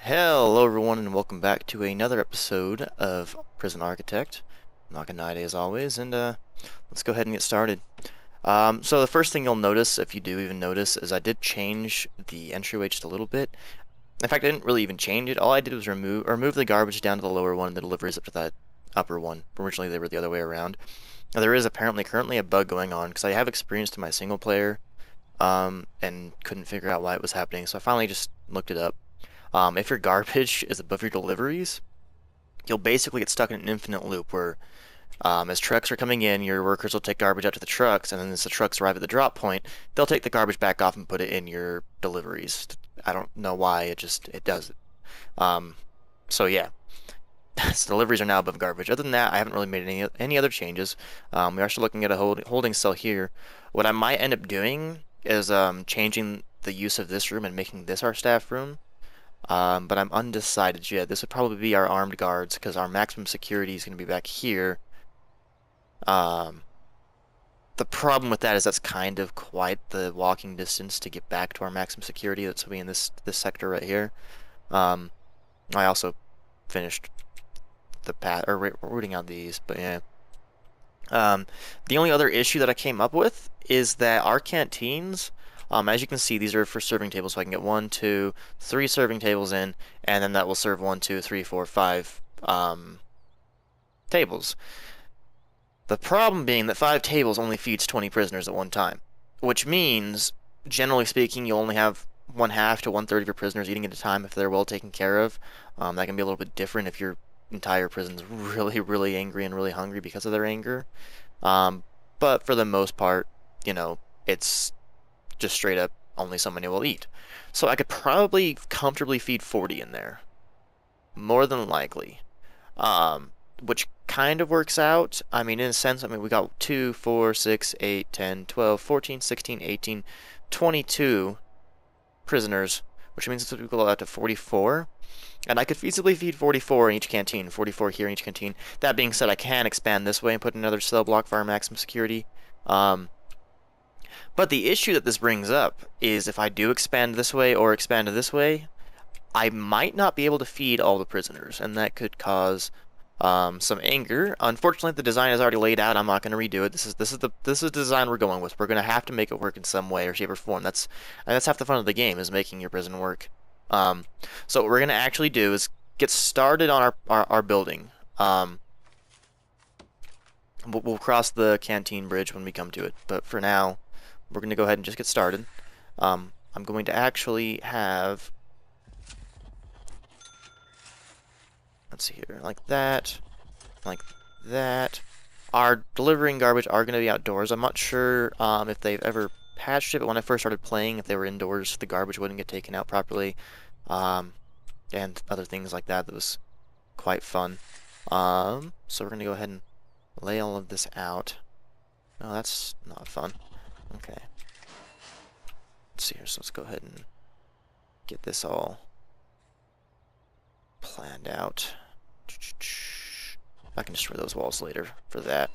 Hello everyone and welcome back to another episode of Prison Architect. Nakanide as always, and let's go ahead and get started. So the first thing you'll notice, if you do even notice, is I did change the entryway just a little bit. In fact, I didn't really even change it. All I did was remove the garbage down to the lower one and the deliveries up to that upper one. Originally they were the other way around. Now, there is apparently currently a bug going on because I have experienced in my single player and couldn't figure out why it was happening, so I finally just looked it up. If your garbage is above your deliveries, you'll basically get stuck in an infinite loop where as trucks are coming in, your workers will take garbage out to the trucks, and then as the trucks arrive at the drop point, they'll take the garbage back off and put it in your deliveries. I don't know why, it does it. So yeah, so deliveries are now above garbage. Other than that, I haven't really made any other changes. We are still looking at a holding cell here. What I might end up doing is changing the use of this room and making this our staff room. But I'm undecided yet. This would probably be our armed guards because our maximum security is going to be back here. Um, the problem with that is that's kind of quite the walking distance to get back to our maximum security. That's going to be in this sector right here. I also finished the path or rooting out these, but yeah. The only other issue that I came up with is that our canteens, as you can see, these are for serving tables, so I can get 1, 2, 3 serving tables in, and then that will serve 1, 2, 3, 4, 5 tables. The problem being that 5 tables only feeds 20 prisoners at one time, which means, generally speaking, you'll only have 1/2 to 1/3 of your prisoners eating at a time if they're well taken care of. That can be a little bit different if your entire prison's really, really angry and really hungry because of their anger. But for the most part, it's just straight up only so many will eat. So I could probably comfortably feed 40 in there. More than likely. Which kind of works out. I mean, in a sense, we got 2, 4, 6, 8, 10, 12, 14, 16, 18, 22 prisoners, which means this would equal out to 44. And I could feasibly feed 44 in each canteen, 44 here in each canteen. That being said, I can expand this way and put another cell block for our maximum security. But the issue that this brings up is if I do expand this way or expand this way, I might not be able to feed all the prisoners, and that could cause some anger. Unfortunately, the design is already laid out. I'm not going to redo it. This is the design we're going with. We're going to have to make it work in some way or shape or form. That's half the fun of the game, is making your prison work. So what we're going to actually do is get started on our building. We'll cross the canteen bridge when we come to it, but for now, we're going to go ahead and just get started. I'm going to actually have, let's see here, like that. Our delivering garbage are going to be outdoors. I'm not sure if they've ever patched it, but when I first started playing, if they were indoors, the garbage wouldn't get taken out properly, and other things like that. That was quite fun. So we're going to go ahead and lay all of this out. No, that's not fun. Okay. Let's see here, so let's go ahead and get this all planned out. I can destroy those walls later for that.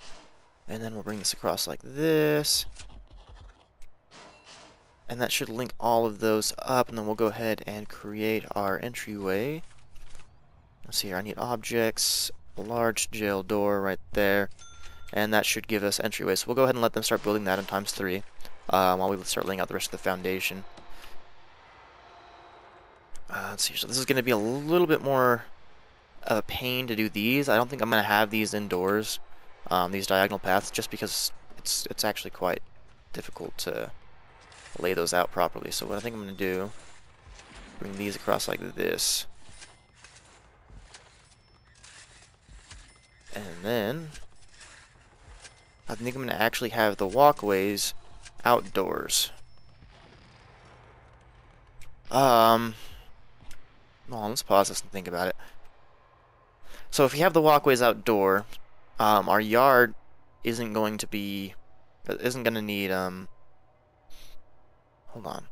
And then we'll bring this across like this. And that should link all of those up, and then we'll go ahead and create our entryway. Let's see here, I need objects, a large jail door right there, and that should give us entryway. So we'll go ahead and let them start building that in ×3, while we start laying out the rest of the foundation. Let's see, so this is going to be a little bit more of a pain to do these. I don't think I'm going to have these indoors, these diagonal paths, just because it's actually quite difficult to lay those out properly. So what I think I'm going to do, bring these across like this. And then I think I'm going to actually have the walkways outdoors. Well, let's pause this and think about it. So if you have the walkways outdoor, our yard isn't going to need, hold on.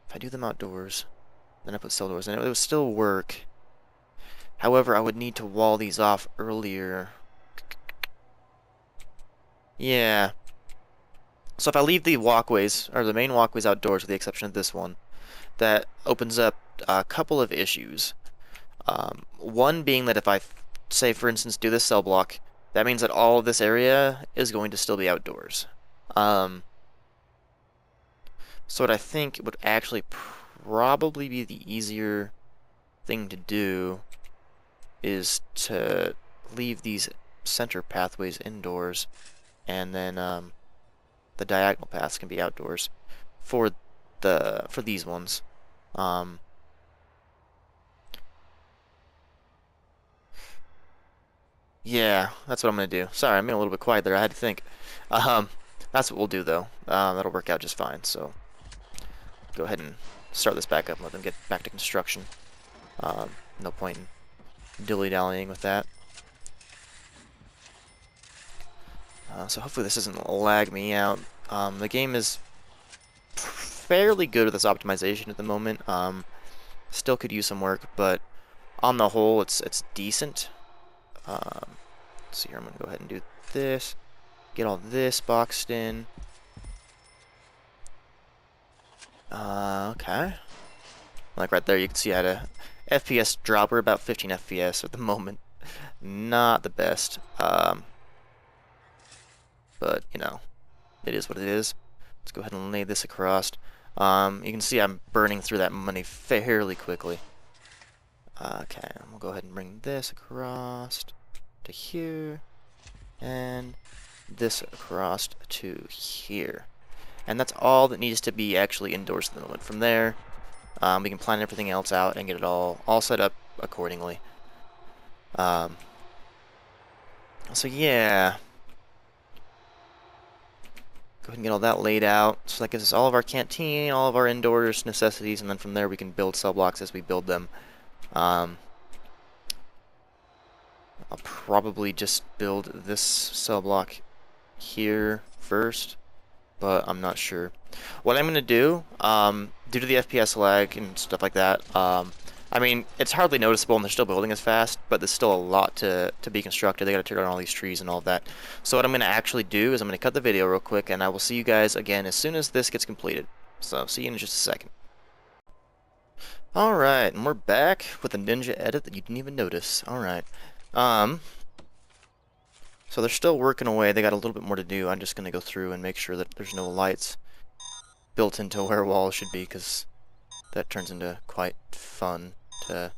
If I do them outdoors, then I put cell doors in, it would still work. However, I would need to wall these off earlier. Yeah. So if I leave the walkways, or the main walkways outdoors with the exception of this one, that opens up a couple of issues. One being that if I, say for instance, do this cell block, that means that all of this area is going to still be outdoors. So what I think would actually probably be the easier thing to do is to leave these center pathways indoors, and then the diagonal paths can be outdoors for these ones. Yeah, that's what I'm gonna do. Sorry, I'm being a little bit quiet there. I had to think. Um, that's what we'll do though. That'll work out just fine. So go ahead and start this back up and let them get back to construction. No point in dilly-dallying with that. So hopefully this doesn't lag me out. The game is fairly good with its optimization at the moment. Still could use some work, but on the whole, it's decent. Let's see here. I'm gonna go ahead and do this. Get all this boxed in. Okay. Like right there, you can see I had a FPS drop. We're about 15 FPS at the moment. Not the best. But you know, it is what it is. Let's go ahead and lay this across. You can see I'm burning through that money fairly quickly. Okay, we'll go ahead and bring this across to here, and this across to here. And that's all that needs to be actually indoors at the moment. From there, we can plan everything else out and get it all set up accordingly. So yeah, go ahead and get all that laid out. So that gives us all of our canteen, all of our indoors necessities, and then from there we can build cell blocks as we build them. I'll probably just build this cell block here first, but I'm not sure. What I'm going to do, due to the FPS lag and stuff like that, I mean, it's hardly noticeable and they're still building as fast, but there's still a lot to be constructed. They got to tear down all these trees and all of that. So what I'm going to actually do is I'm going to cut the video real quick, and I will see you guys again as soon as this gets completed. So, see you in just a second. Alright, and we're back with a ninja edit that you didn't even notice. Alright. So they're still working away. They got a little bit more to do. I'm just going to go through and make sure that there's no lights built into where walls should be, because that turns into quite fun to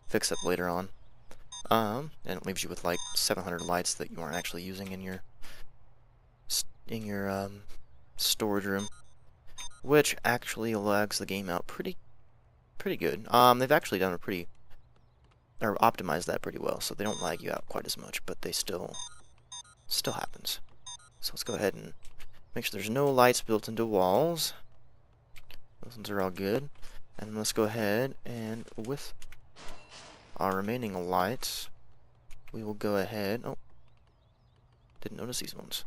fix up later on. And it leaves you with like 700 lights that you aren't actually using in your storage room, which actually lags the game out pretty good. They've actually done or optimized that pretty well, so they don't lag you out quite as much, but they still happens. So let's go ahead and make sure there's no lights built into walls. Those ones are all good. And let's go ahead and with our remaining lights, we will go ahead. Oh, didn't notice these ones.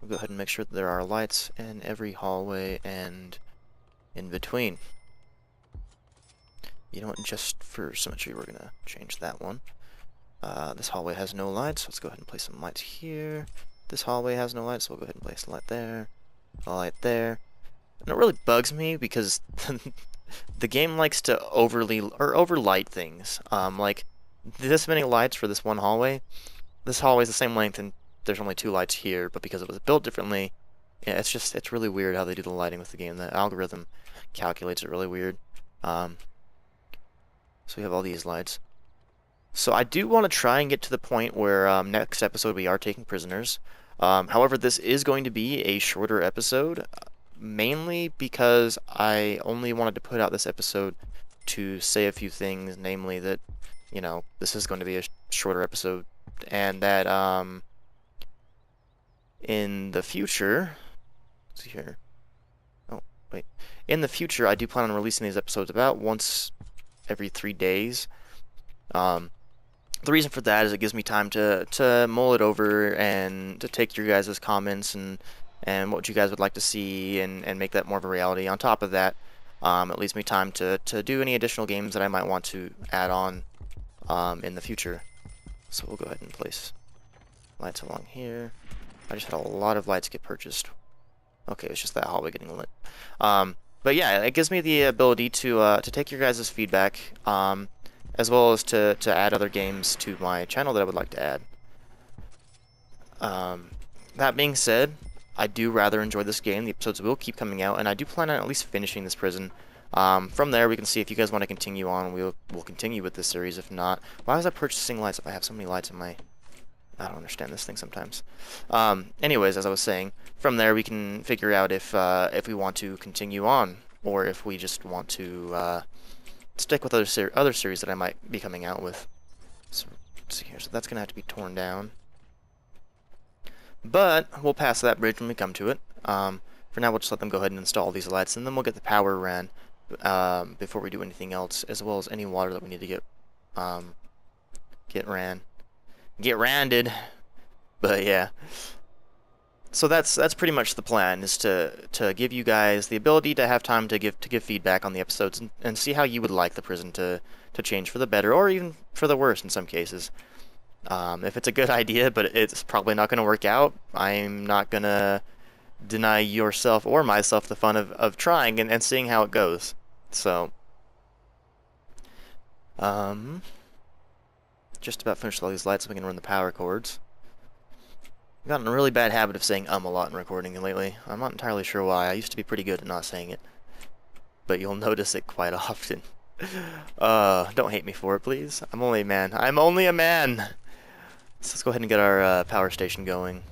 We'll go ahead and make sure that there are lights in every hallway and in between. You know what, just for symmetry, we're gonna change that one. This hallway has no lights, so let's go ahead and place some lights here. This hallway has no lights, so we'll go ahead and place a light there, a light there. And it really bugs me because the game likes to overlight things. Like this many lights for this one hallway. This hallway is the same length, and there's only 2 lights here, but because it was built differently, yeah, it's really weird how they do the lighting with the game. The algorithm calculates it really weird. So we have all these lights. So I do want to try and get to the point where next episode we are taking prisoners. However, this is going to be a shorter episode, mainly because I only wanted to put out this episode to say a few things, namely that, you know, this is going to be a shorter episode, and that in the future, let's see here. Oh, wait. In the future, I do plan on releasing these episodes about once every 3 days. The reason for that is it gives me time to mull it over and to take your guys' comments and what you guys would like to see and make that more of a reality. On top of that, it leaves me time to do any additional games that I might want to add on in the future. So we'll go ahead and place lights along here. I just had a lot of lights get purchased. Okay, it's just that hallway getting lit. But yeah, it gives me the ability to take your guys' feedback, as well as to add other games to my channel that I would like to add. Um, that being said, I do rather enjoy this game. The episodes will keep coming out, and I do plan on at least finishing this prison. From there, we can see if you guys want to continue on. We'll continue with this series. If not, why was I purchasing lights if I have so many lights in my... I don't understand this thing sometimes. Anyways, as I was saying, from there we can figure out if we want to continue on, or if we just want to stick with other series that I might be coming out with. So, let's see here. So that's gonna have to be torn down. But we'll pass that bridge when we come to it. For now, we'll just let them go ahead and install these lights, and then we'll get the power ran before we do anything else, as well as any water that we need to get randed. But yeah. So that's pretty much the plan, is to give you guys the ability to have time to give feedback on the episodes and see how you would like the prison to change for the better, or even for the worse in some cases. If it's a good idea, but it's probably not going to work out, I'm not going to deny yourself or myself the fun of trying and seeing how it goes. So, just about finished all these lights so we can run the power cords. I've gotten a really bad habit of saying a lot in recording lately. I'm not entirely sure why. I used to be pretty good at not saying it, but you'll notice it quite often. Don't hate me for it, please. I'm only a man. I'm only a man! So let's go ahead and get our power station going.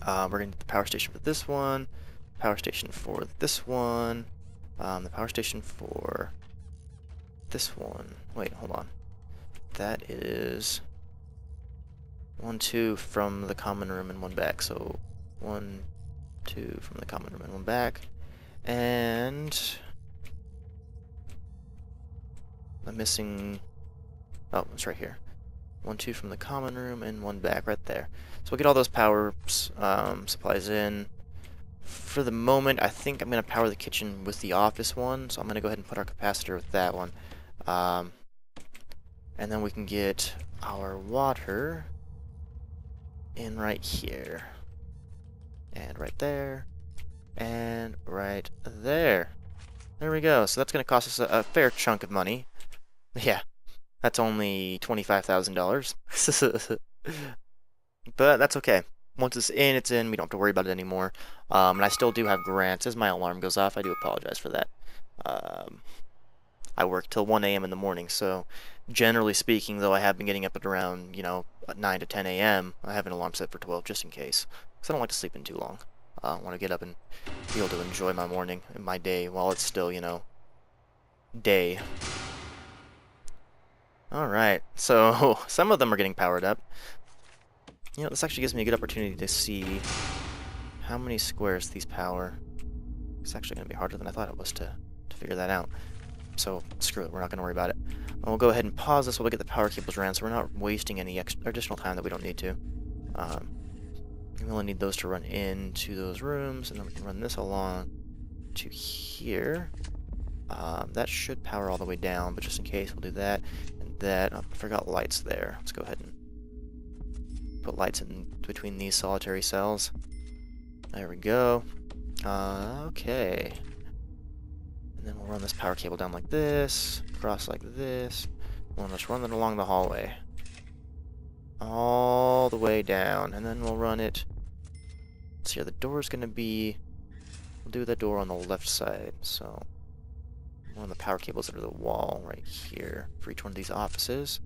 We're going to get the power station for this one, power station for this one, the power station for this one. Wait, hold on. That is 1, 2 from the common room and 1 back. So 1, 2 from the common room and 1 back. And I'm missing... Oh, it's right here. 1, 2 from the common room and 1 back right there. So we'll get all those power supplies in. For the moment, I think I'm going to power the kitchen with the office one, so I'm going to go ahead and put our capacitor with that one. And then we can get our water in right here. And right there. And right there. There we go. So that's going to cost us a fair chunk of money. Yeah. That's only $25,000. But that's okay. Once it's in, it's in. We don't have to worry about it anymore. And I still do have grants. As my alarm goes off, I do apologize for that. I work till 1 a.m. in the morning, so generally speaking, though I have been getting up at around, 9 to 10 a.m., I have an alarm set for 12 just in case. Because I don't like to sleep in too long. I want to get up and be able to enjoy my morning and my day while it's still, day. Alright, so some of them are getting powered up. This actually gives me a good opportunity to see how many squares these power. It's actually going to be harder than I thought it was to figure that out. So, screw it, we're not going to worry about it. And we'll go ahead and pause this while we get the power cables ran, so we're not wasting any additional time that we don't need to. We only need those to run into those rooms, and then we can run this along to here. That should power all the way down, but just in case, we'll do that and that. Oh, I forgot lights there. Let's go ahead and put lights in between these solitary cells. There we go. Okay. And then we'll run this power cable down like this, across like this. We'll just run it along the hallway. All the way down, and then we'll run it. Let's see, the door's gonna be... We'll do the door on the left side, so... One of the power cables under the wall right here for each one of these offices.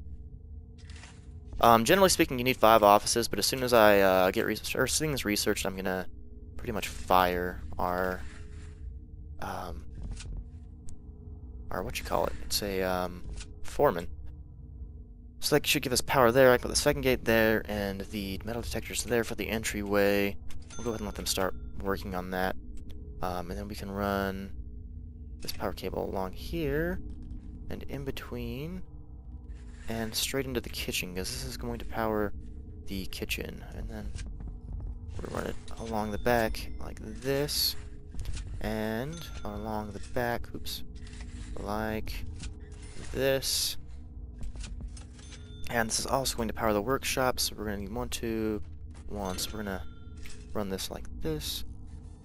Generally speaking, you need 5 offices, but as soon as I get things researched, I'm gonna pretty much fire our what you call it? It's a foreman. So that should give us power there. I can put the second gate there, and the metal detectors there for the entryway. We'll go ahead and let them start working on that, and then we can run this power cable along here and in between and straight into the kitchen, because this is going to power the kitchen. And then we'll run it along the back like this, and along the back, oops, like this. And this is also going to power the workshop, so we're going to need 1, 2, 1. So we're going to run this like this,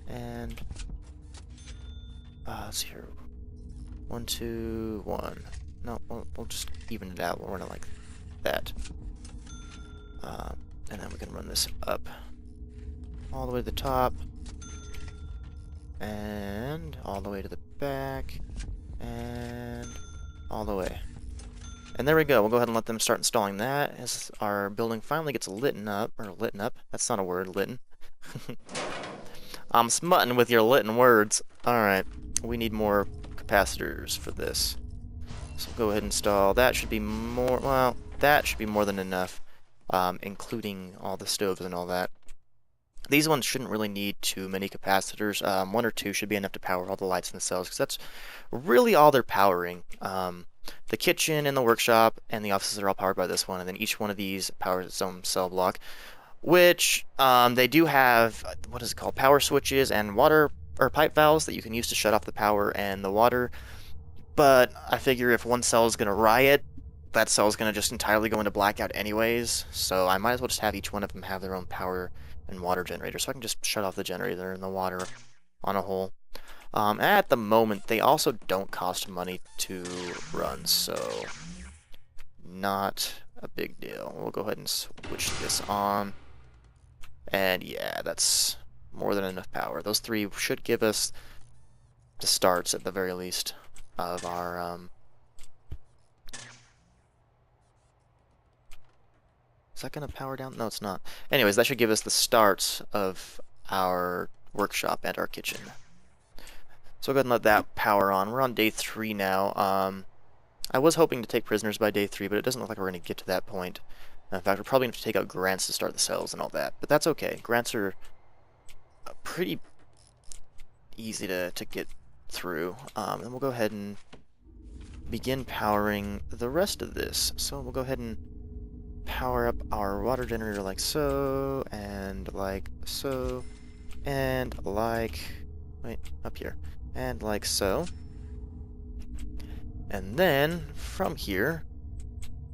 and Let's see here. 1, 2, 1. No, we'll just even it out. We'll run it like that. And then we can run this up all the way to the top, and all the way to the back, and all the way. And there we go. We'll go ahead and let them start installing that as our building finally gets lit up. That's not a word, litten. I'm smutting with your litten words. Alright, we need more capacitors for this. So we'll go ahead and install. That should be more, well, that should be more than enough, including all the stoves and all that. These ones shouldn't really need too many capacitors. 1 or 2 should be enough to power all the lights in the cells, because that's really all they're powering. The kitchen and the workshop and the offices are all powered by this one, and then each one of these powers its own cell block, which they do have, what is it called, power switches and water or pipe valves that you can use to shut off the power and the water. But I figure if one cell is going to riot, that cell is going to just entirely go into blackout anyways, so I might as well just have each one of them have their own power and water generator, so I can just shut off the generator and the water on a whole. At the moment, they also don't cost money to run, so not a big deal. We'll go ahead and switch this on. And yeah, that's more than enough power. Those 3 should give us the starts, at the very least, of our... Is that going to power down? No, it's not. Anyways, that should give us the starts of our workshop and our kitchen. So we'll go ahead and let that power on. We're on day 3 now. I was hoping to take prisoners by day 3, but it doesn't look like we're going to get to that point. In fact, we're probably going to have to take out grants to start the cells and all that. But that's okay. Grants are pretty easy to get through. And we'll go ahead and begin powering the rest of this. So we'll go ahead and power up our water generator like so, and like so, and like, wait, up here, and like so. And then, from here,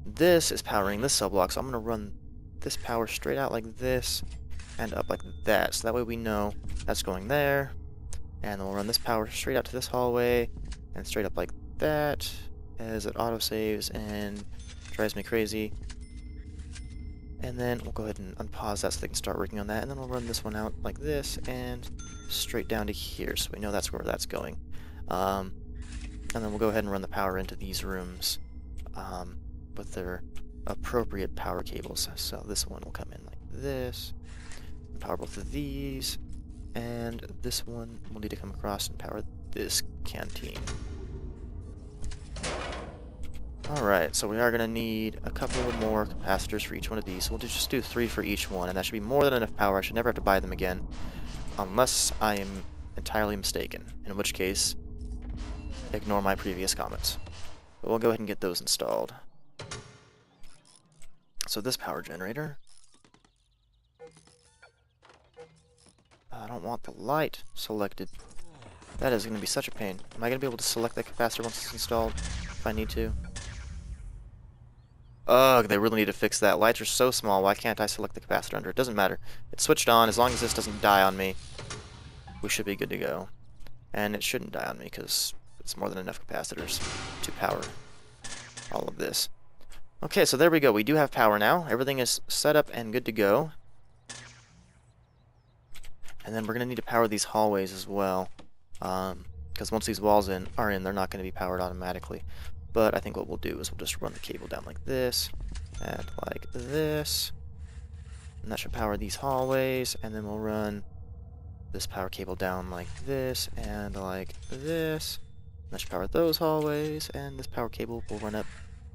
this is powering this cell block, so I'm going to run this power straight out like this, and up like that, so that way we know that's going there. And then we'll run this power straight out to this hallway, and straight up like that, as it autosaves and drives me crazy. And then we'll go ahead and unpause that so they can start working on that, and then we'll run this one out like this, and straight down to here, so we know that's where that's going. And then we'll go ahead and run the power into these rooms with their appropriate power cables. So this one will come in like this, power both of these, and this one will need to come across and power this canteen. Alright, so we are going to need a couple more capacitors for each one of these. So we'll just do 3 for each one, and that should be more than enough power. I should never have to buy them again, unless I am entirely mistaken, in which case, ignore my previous comments. But we'll go ahead and get those installed. So this power generator, I don't want the light selected. That is going to be such a pain. Am I going to be able to select the capacitor once it's installed, if I need to? Ugh, they really need to fix that. Lights are so small, why can't I select the capacitor under it? Doesn't matter. It's switched on. As long as this doesn't die on me, we should be good to go. And it shouldn't die on me, because it's more than enough capacitors to power all of this. Okay, so there we go. We do have power now. Everything is set up and good to go. And then we're going to need to power these hallways as well. Because once these walls are in, they're not going to be powered automatically. But I think what we'll do is we'll just run the cable down like this, and like this. And that should power these hallways, and then we'll run this power cable down like this, and like this. And that should power those hallways, and this power cable will run up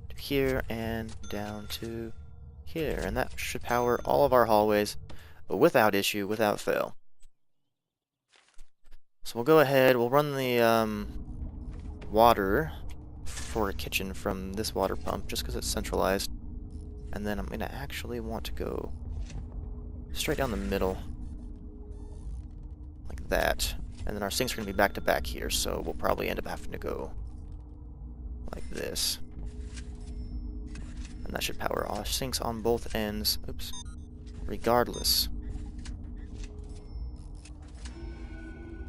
to here, and down to here. And that should power all of our hallways without issue, without fail. So we'll go ahead, we'll run the water for a kitchen from this water pump, just because it's centralized. And then I'm going to actually want to go straight down the middle, like that. And then our sinks are going to be back to back here, so we'll probably end up having to go like this. And that should power all our sinks on both ends, oops, regardless.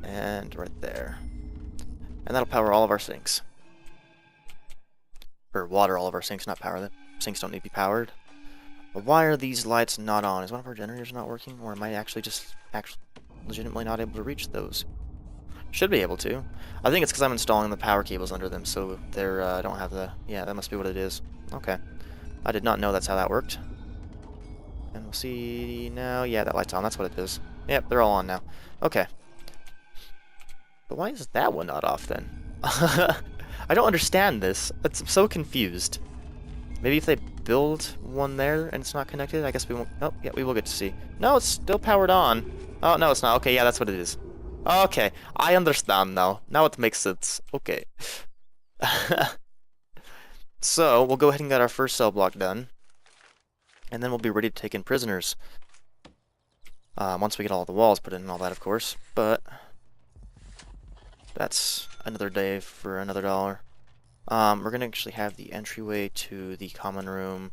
And right there. And that'll power all of our sinks. Or water all of our sinks, not power them. Sinks don't need to be powered. But why are these lights not on? Is one of our generators not working? Or am I actually just legitimately not able to reach those? Should be able to. I think it's because I'm installing the power cables under them, so they're don't have the... Yeah, that must be what it is. Okay. I did not know that's how that worked. And we'll see now. Yeah, that light's on. That's what it is. Yep, they're all on now. Okay. But why is that one not off then? I don't understand this. I'm so confused. Maybe if they build one there and it's not connected, I guess we won't... Oh, yeah, we will get to see. No, it's still powered on. Oh, no, it's not. Okay, yeah, that's what it is. Okay, I understand now. Now it makes sense. Okay. So, we'll go ahead and get our first cell block done. And then we'll be ready to take in prisoners. Once we get all the walls put in and all that, of course. But that's another day for another $1. We're going to actually have the entryway to the common room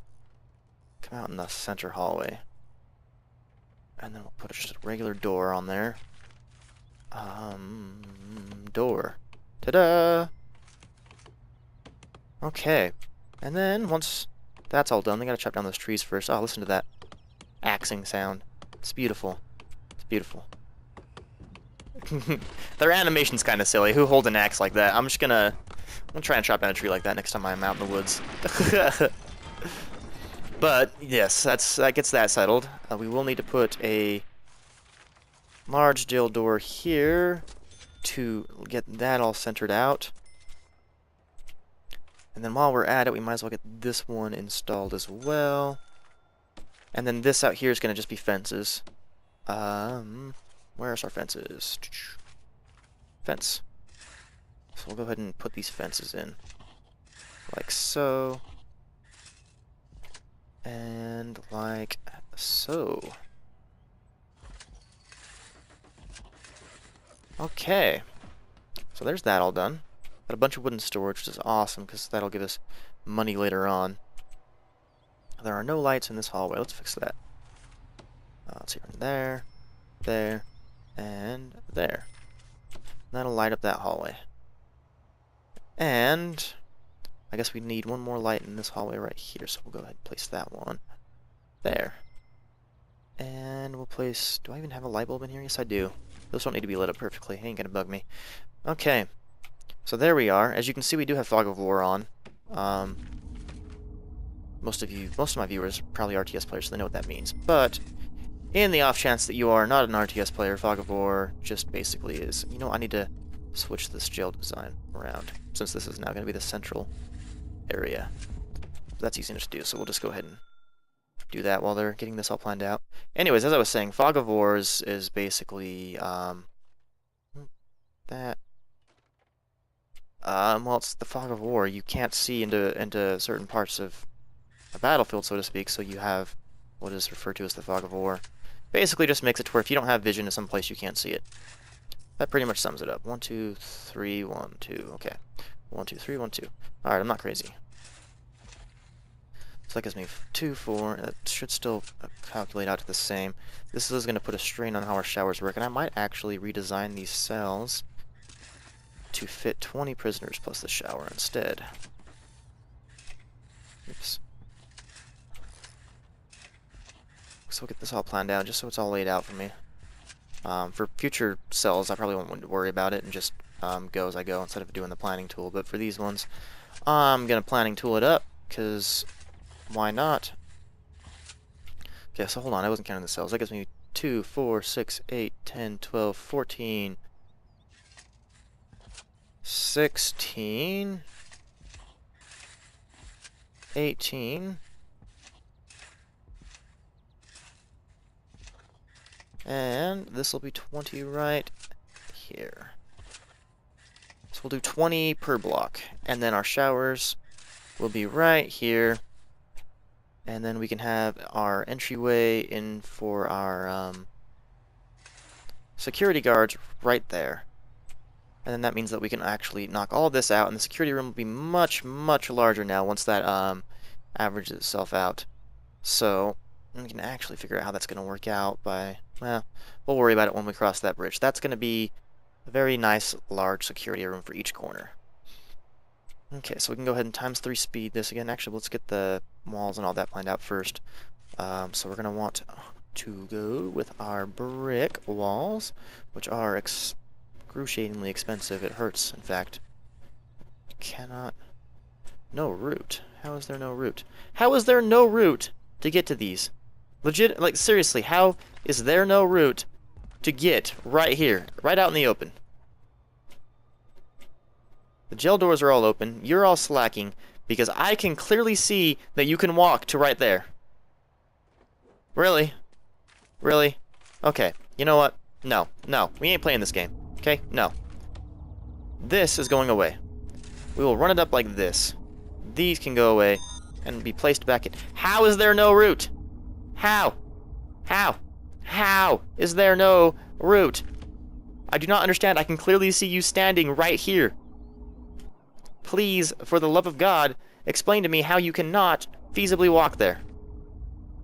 come out in the center hallway. And then we'll put just a regular door on there. Door. Ta-da! Okay. And then, once that's all done, they gotta chop down those trees first. Oh, listen to that axing sound. It's beautiful. It's beautiful. Their animation's kind of silly. Who holds an axe like that? I'm gonna try and chop down a tree like that next time I'm out in the woods. But yes, that gets that settled. We will need to put a large jail door here to get that all centered out. And then while we're at it, we might as well get this one installed as well. And then this out here is going to just be fences. Where's our fences? Fence. So we'll go ahead and put these fences in. Like so. And like so. Okay. So there's that all done. Got a bunch of wooden storage, which is awesome, because that'll give us money later on. There are no lights in this hallway. Let's fix that. Let's see, there, and there. That'll light up that hallway. And I guess we need one more light in this hallway right here, so we'll go ahead and place that one there. And we'll place... Do I even have a light bulb in here? Yes, I do. Those don't need to be lit up perfectly. Ain't gonna bug me. Okay. So there we are. As you can see, we do have Fog of War on. Most of my viewers are probably RTS players, so they know what that means. But in the off chance that you are not an RTS player, Fog of War just basically is... You know, I need to switch this jail design around, since this is now going to be the central area. That's easy enough to do, so we'll just go ahead and do that while they're getting this all planned out. Anyways, as I was saying, Fog of War is basically... well, it's the Fog of War. You can't see into certain parts of a battlefield, so to speak, so you have what is referred to as the Fog of War. Basically just makes it to where if you don't have vision in some place, you can't see it. That pretty much sums it up. 1, 2, 3, 1, 2. Okay. 1, 2, 3, 1, 2. Alright, I'm not crazy. So that gives me 2, 4. That should still calculate out to the same. This is going to put a strain on how our showers work, and I might actually redesign these cells to fit 20 prisoners plus the shower instead. Oops. So we'll get this all planned out, just so it's all laid out for me. For future cells, I probably won't worry about it and just go as I go instead of doing the planning tool. But for these ones, I'm going to planning tool it up, because why not? Okay, so hold on, I wasn't counting the cells. That gives me 2, 4, 6, 8, 10, 12, 14... 16, 18, and this will be 20 right here. So we'll do 20 per block, and then our showers will be right here, and then we can have our entryway in for our security guards right there. And then that means that we can actually knock all of this out, and the security room will be much, much larger now once that averages itself out. So we can actually figure out how that's going to work out by, well, we'll worry about it when we cross that bridge. That's going to be a very nice, large security room for each corner. Okay, so we can go ahead and ×3 speed this again. Actually, let's get the walls and all that planned out first. So we're going to want to go with our brick walls, which are excruciatingly expensive. It hurts, in fact. Cannot... No route. How is there no route? How is there no route to get to these? Legit, like, seriously, how is there no route to get right here, right out in the open? The jail doors are all open. You're all slacking because I can clearly see that you can walk to right there. Really? Really? Okay. You know what? No. No. We ain't playing this game. Okay? No. This is going away. We will run it up like this. These can go away and be placed back in. How is there no route? How? How? How is there no route? I do not understand. I can clearly see you standing right here. Please, for the love of God, explain to me how you cannot feasibly walk there.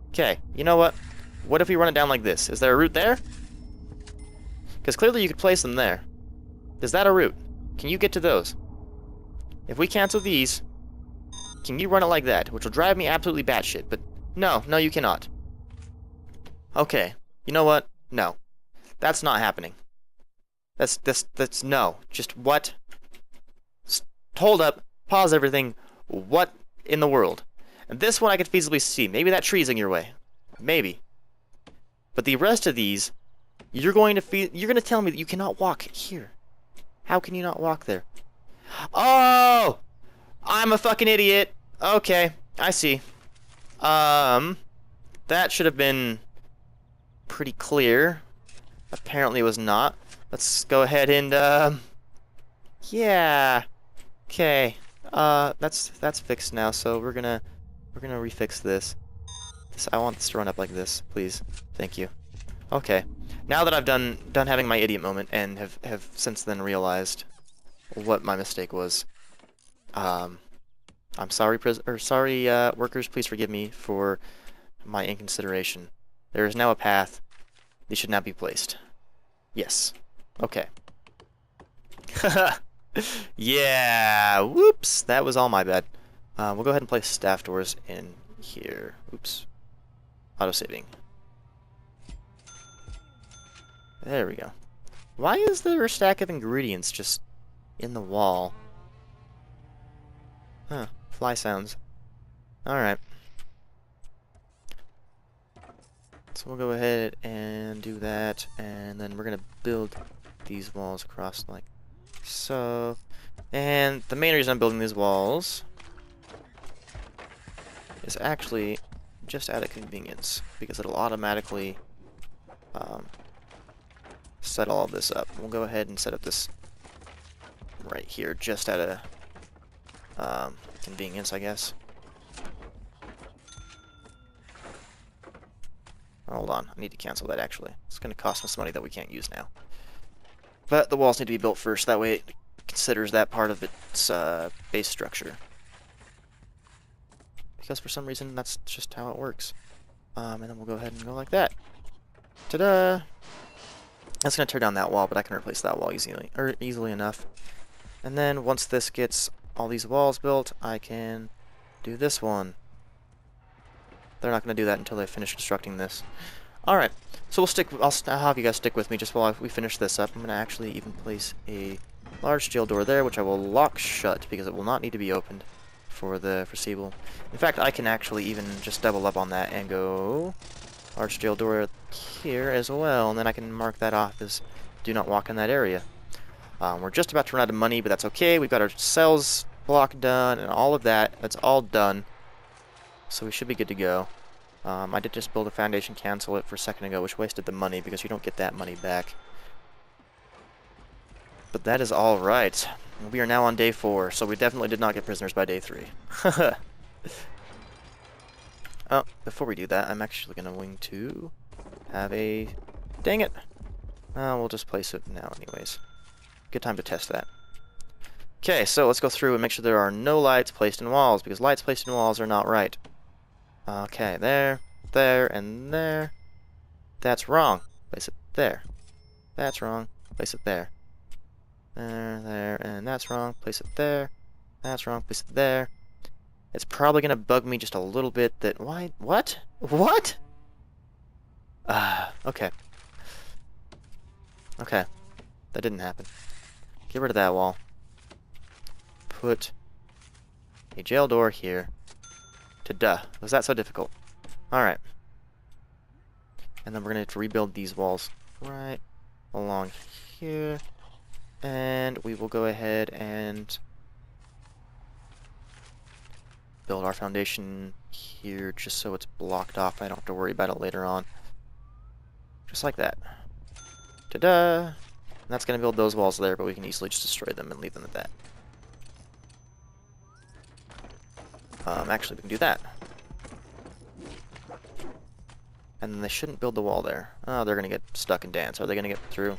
Okay, you know what? What if we run it down like this? Is there a route there? Because clearly you could place them there. Is that a route? Can you get to those? If we cancel these, can you run it like that? Which will drive me absolutely batshit, but no, no you cannot. Okay, you know what? No. That's not happening. That's no. Just what? Hold up, pause everything. What in the world? And this one I could feasibly see. Maybe that tree's in your way. Maybe. But the rest of these, you're going to tell me that you cannot walk here. How can you not walk there? Oh! I'm a fucking idiot. Okay, I see. That should have been pretty clear. Apparently it was not. Let's go ahead and, yeah. Okay. That's fixed now, so we're gonna refix this. I want this to run up like this, please. Thank you. Okay. Now that I've done having my idiot moment and have since then realized what my mistake was, I'm sorry, workers. Please forgive me for my inconsideration. There is now a path. These should not be placed. Yes. Okay. Yeah. Whoops. That was all my bad. We'll go ahead and place staff doors in here. Oops. Auto-saving. There we go. Why is there a stack of ingredients just in the wall? Huh. Fly sounds. Alright. So we'll go ahead and do that, and then we're gonna build these walls across like so. And the main reason I'm building these walls is actually just out of convenience, because it'll automatically set all of this up. We'll go ahead and set up this right here, just out of convenience, I guess. Hold on, I need to cancel that actually. It's going to cost us money that we can't use now. But the walls need to be built first, that way it considers that part of its base structure. Because for some reason that's just how it works. And then we'll go ahead and go like that. Ta-da! That's going to tear down that wall, but I can replace that wall easily enough. And then once this gets all these walls built, I can do this one. They're not going to do that until they finish constructing this. Alright, so I'll have you guys stick with me just while we finish this up. I'm going to actually even place a large steel door there, which I will lock shut because it will not need to be opened for the foreseeable. In fact, I can actually even just double up on that and go large steel door here as well, and then I can mark that off as do not walk in that area. We're just about to run out of money, but that's okay. We've got our cells block done and all of that. That's all done. So we should be good to go. I did just build a foundation, cancel it for a second ago, which wasted the money because you don't get that money back. But that is all right. We are now on day 4, so we definitely did not get prisoners by day 3. Oh, before we do that, I'm actually going to have a... Dang it! We'll just place it now anyways. Good time to test that. Okay, so let's go through and make sure there are no lights placed in walls, because lights placed in walls are not right. Okay, there, and there. That's wrong. Place it there. That's wrong. Place it there. There, and that's wrong. Place it there. That's wrong. Place it there. It's probably gonna bug me just a little bit that... Why? What? What? Okay. Okay. That didn't happen. Get rid of that wall. Put a jail door here. Ta-duh. Was that so difficult? Alright. And then we're gonna have to rebuild these walls right along here. And we will go ahead and build our foundation here just so it's blocked off. I don't have to worry about it later on. Just like that. Ta-da! And that's going to build those walls there, but we can easily just destroy them and leave them at that. Actually, we can do that. And then they shouldn't build the wall there. Oh, they're going to get stuck and dance. Are they going to get through?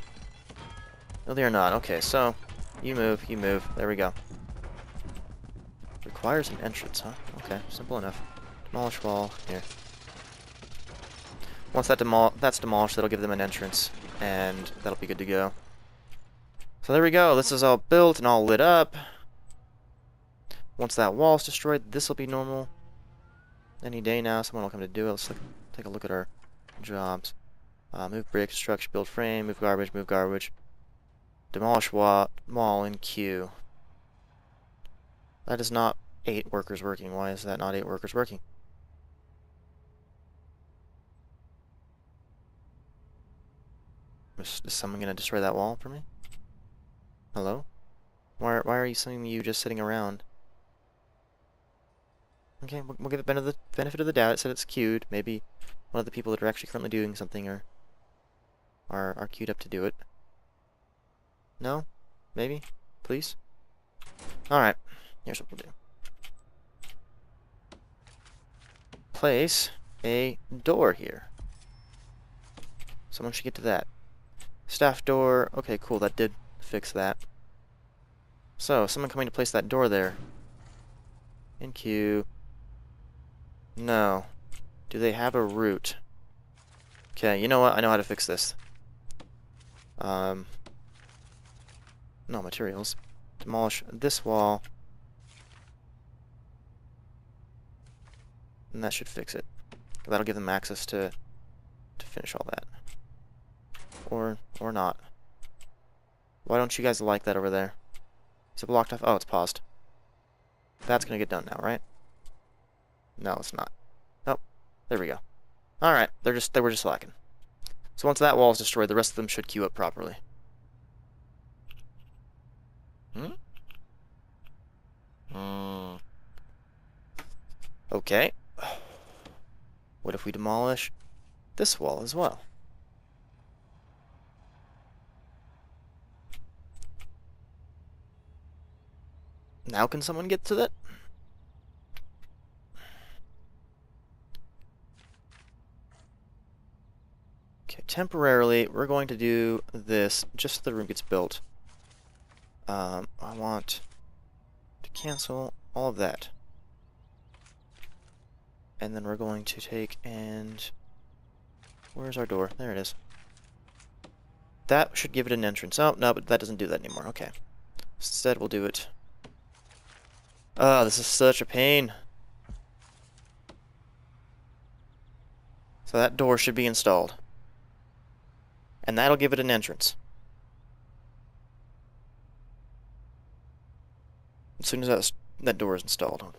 No, they are not. Okay, so you move, you move. There we go. Requires an entrance, huh? Okay, simple enough. Demolish wall. Here. Once that's demolished, that'll give them an entrance, and that'll be good to go. So there we go. This is all built and all lit up. Once that wall's destroyed, this will be normal. Any day now, someone will come to do it. Let's take a look at our jobs. Move brick, structure, build frame, move garbage, move garbage. Demolish wall in queue. That is not 8 workers working. Why is that not 8 workers working? Is someone going to destroy that wall for me? Hello? Why are you some of you just sitting around? Okay, we'll give it the benefit of the doubt. It said it's queued. Maybe one of the people that are actually currently doing something are queued up to do it. No? Maybe? Please? Alright. Here's what we'll do. Place a door here. Someone should get to that. Staff door. Okay, cool. That did fix that. So, someone coming to place that door there. In queue. No. Do they have a route? Okay, you know what? I know how to fix this. No materials. Demolish this wall. And that should fix it. That'll give them access to finish all that. Or not. Why don't you guys like that over there? Is it blocked off? Oh, it's paused. That's gonna get done now, right? No, it's not. Oh, there we go. Alright, they were just lacking. So once that wall is destroyed, the rest of them should queue up properly. Okay. What if we demolish this wall as well? Now can someone get to that? Okay, temporarily, we're going to do this just so the room gets built. I want to cancel all of that. And then we're going to take and... Where's our door? There it is. That should give it an entrance. Oh, no, but that doesn't do that anymore. Okay. Instead, we'll do it... Oh, this is such a pain. So that door should be installed. And that'll give it an entrance. As soon as that door is installed.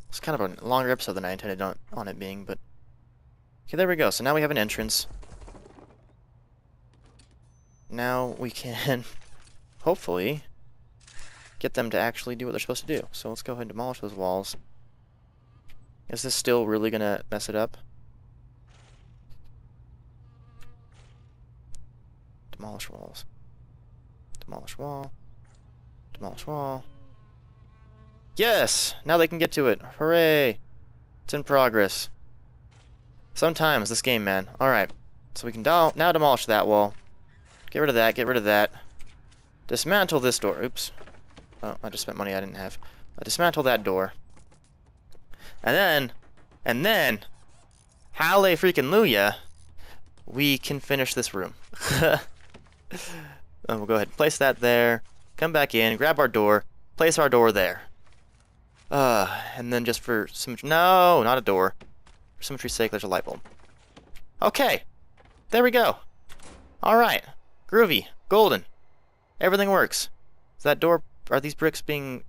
It's kind of a longer episode than I intended on it being, but... Okay, there we go. So now we have an entrance. Now we can, hopefully, get them to actually do what they're supposed to do. So let's go ahead and demolish those walls. Is this still really going to mess it up? Demolish walls. Demolish wall. Demolish wall. Yes! Now they can get to it. Hooray! It's in progress. Sometimes this game, man. Alright. So we can now demolish that wall. Get rid of that. Get rid of that. Dismantle this door. Oops. Oh, I just spent money I didn't have. Dismantle that door. And then, hallelujah, we can finish this room. We'll go ahead and place that there. Come back in, grab our door, place our door there. And then just for symmetry, no, not a door. For symmetry's sake, there's a light bulb. Okay, there we go. All right, groovy, golden. Everything works. Is that door? Are these bricks being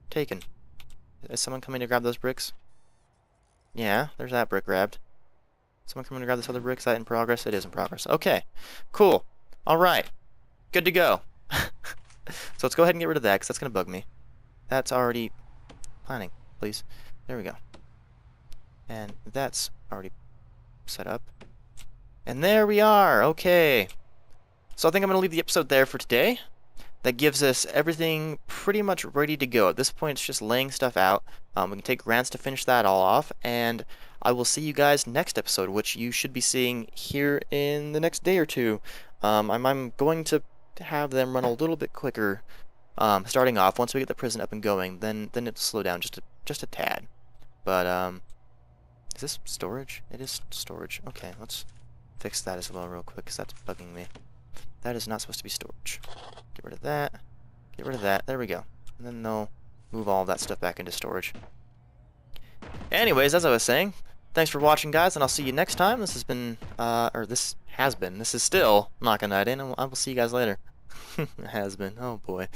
taken? Is someone coming to grab those bricks? Yeah, there's that brick grabbed. Someone coming to grab this other brick? Is that in progress? It is in progress. Okay, cool. All right, good to go. So let's go ahead and get rid of that because that's gonna bug me. That's already planning, please. There we go. And that's already set up. And there we are. Okay. So I think I'm going to leave the episode there for today. That gives us everything pretty much ready to go. At this point, it's just laying stuff out. We can take grants to finish that all off. And I will see you guys next episode, which you should be seeing here in the next day or two. I'm going to have them run a little bit quicker starting off. Once we get the prison up and going, then it'll slow down just a tad. But is this storage? It is storage. Okay, let's fix that as well real quick because that's bugging me. That is not supposed to be storage. Get rid of that. Get rid of that. There we go. And then they'll move all of that stuff back into storage. Anyways, as I was saying, thanks for watching, guys, and I'll see you next time. This has been, this is still Knockin' Night In, and I will see you guys later. Has been. Oh, boy.